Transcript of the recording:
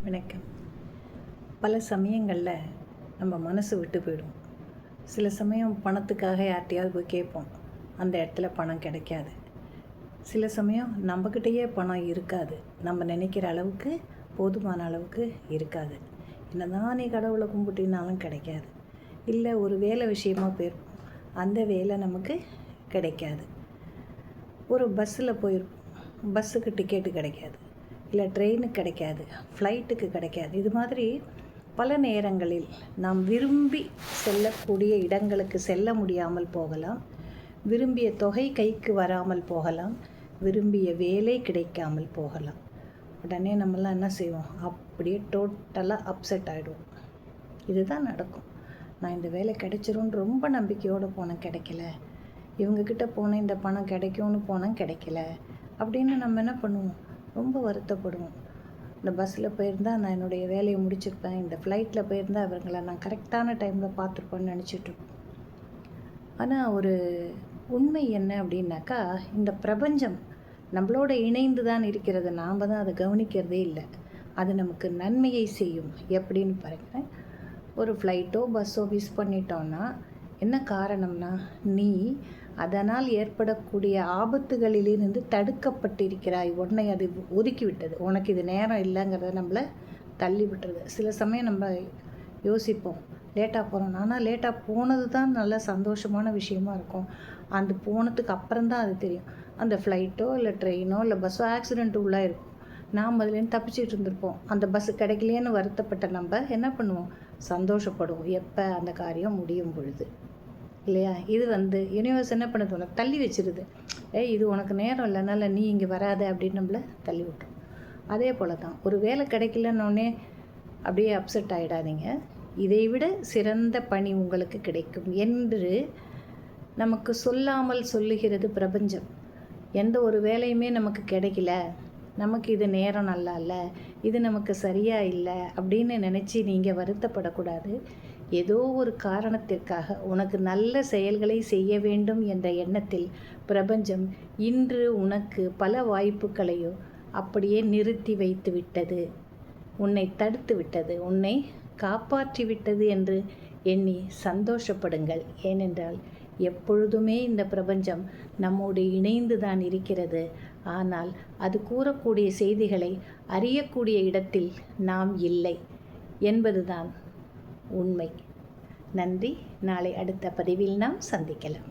வணக்கம். பல சமயங்களில் நம்ம மனசு விட்டு போயிடும். சில சமயம் பணத்துக்காக யார்கிட்டையாவது போய் கேட்போம், அந்த இடத்துல பணம் கிடைக்காது. சில சமயம் நம்மக்கிட்டேயே பணம் இருக்காது, நம்ம நினைக்கிற அளவுக்கு போதுமான அளவுக்கு இருக்காது. என்னதான் நீ கடவுளை கும்பிட்டினாலும் கிடைக்காது. இல்லை ஒரு வேலை விஷயமாக போயிருப்போம், அந்த வேலை நமக்கு கிடைக்காது. ஒரு பஸ்ஸில் போயிருப்போம், பஸ்ஸுக்கு டிக்கெட்டு கிடைக்காது, இல்லை ட்ரெயினுக்கு கிடைக்காது, ஃப்ளைட்டுக்கு கிடைக்காது. இது மாதிரி பல நேரங்களில் நாம் விரும்பி செல்லக்கூடிய இடங்களுக்கு செல்ல முடியாமல் போகலாம், விரும்பிய தொகை கைக்கு வராமல் போகலாம், விரும்பிய வேலை கிடைக்காமல் போகலாம். உடனே நம்மளாம் என்ன செய்வோம், அப்படியே டோட்டலாக அப்செட் ஆகிடுவோம். இதுதான் நடக்கும். நான் இந்த வேலை கிடைச்சிரும்னு ரொம்ப நம்பிக்கையோடு போனேன், கிடைக்கல. இவங்கக்கிட்ட போனேன், இந்த பணம் கிடைக்கும்னு போனேன், கிடைக்கல. அப்படின்னு நம்ம என்ன பண்ணுவோம், ரொம்ப வருத்தப்படுவோம். இந்த பஸ்ஸில் போயிருந்தால் நான் என்னுடைய வேலையை முடிச்சிருப்பேன், இந்த ஃப்ளைட்டில் போயிருந்தால் இவங்களை நான் கரெக்டான டைமில் பார்த்துருப்பேன்னு நினச்சிட்ருப்போம். ஆனால் ஒரு உண்மை என்ன அப்படின்னாக்கா, இந்த பிரபஞ்சம் நம்மளோட இணைந்து தான் இருக்கிறது, நாம் தான் அதை கவனிக்கிறதே இல்லை. அது நமக்கு நன்மையை செய்யும். எப்படின்னு பாருங்கள், ஒரு ஃப்ளைட்டோ பஸ்ஸோ மிஸ் பண்ணிட்டோன்னா என்ன காரணம்னா, நீ அதனால் ஏற்படக்கூடிய ஆபத்துகளிலிருந்து தடுக்கப்பட்டிருக்கிறாய். உன்னை அது ஒதுக்கிவிட்டது. உனக்கு இது நேரம் இல்லைங்கிறத நம்மளை தள்ளி விட்டுறது. சில சமயம் நம்ம யோசிப்போம், லேட்டாக போகிறோம். ஆனால் லேட்டாக போனது தான் நல்ல சந்தோஷமான விஷயமா இருக்கும். அந்த போனதுக்கு அப்புறம்தான் அது தெரியும். அந்த ஃப்ளைட்டோ இல்லை ட்ரெயினோ இல்லை பஸ்ஸோ ஆக்சிடென்ட் உள்ளே இருக்கும். நாம் அதுலேருந்து தப்பிச்சிட்டு இருந்திருப்போம். அந்த பஸ்ஸு கிடைக்கலையேன்னு வருத்தப்பட்ட நம்ம என்ன பண்ணுவோம், சந்தோஷப்படுவோம் எப்போ அந்த காரியம் முடியும் பொழுது, இல்லையா? இது யூனிவர்ஸ் என்ன பண்ண தோணும், தள்ளி வச்சிருது. இது உனக்கு நேரம் இல்லைனால நீ இங்கே வராத அப்படின்னு நம்மளை தள்ளி விட்டுரும். அதே போல் தான் ஒரு வேலை கிடைக்கலன்னொடனே அப்படியே அப்செட் ஆகிடாதீங்க. இதைவிட சிறந்த பணி உங்களுக்கு கிடைக்கும் என்று நமக்கு சொல்லாமல் சொல்லுகிறது பிரபஞ்சம். எந்த ஒரு வேலையுமே நமக்கு கிடைக்கல, நமக்கு இது நேரம் நல்லா இல்லை, இது நமக்கு சரியாக இல்லை அப்படின்னு நினச்சி நீங்கள் வருத்தப்படக்கூடாது. ஏதோ ஒரு காரணத்திற்காக உனக்கு நல்ல செயல்களை செய்ய வேண்டும் என்ற எண்ணத்தில் பிரபஞ்சம் இன்று உனக்கு பல வாய்ப்புகளையோ அப்படியே நிறுத்தி வைத்து விட்டது, உன்னை தடுத்து விட்டது, உன்னை காப்பாற்றி விட்டது என்று எண்ணி சந்தோஷப்படுங்கள். ஏனென்றால் எப்பொழுதுமே இந்த பிரபஞ்சம் நம்மோடு இணைந்து தான் இருக்கிறது. ஆனால் அது கூறக்கூடிய செய்திகளை அறியக்கூடிய இடத்தில் நாம் இல்லை என்பதுதான் உண்மை. நன்றி. நாளை அடுத்த பதிவில் நாம் சந்திக்கலாம்.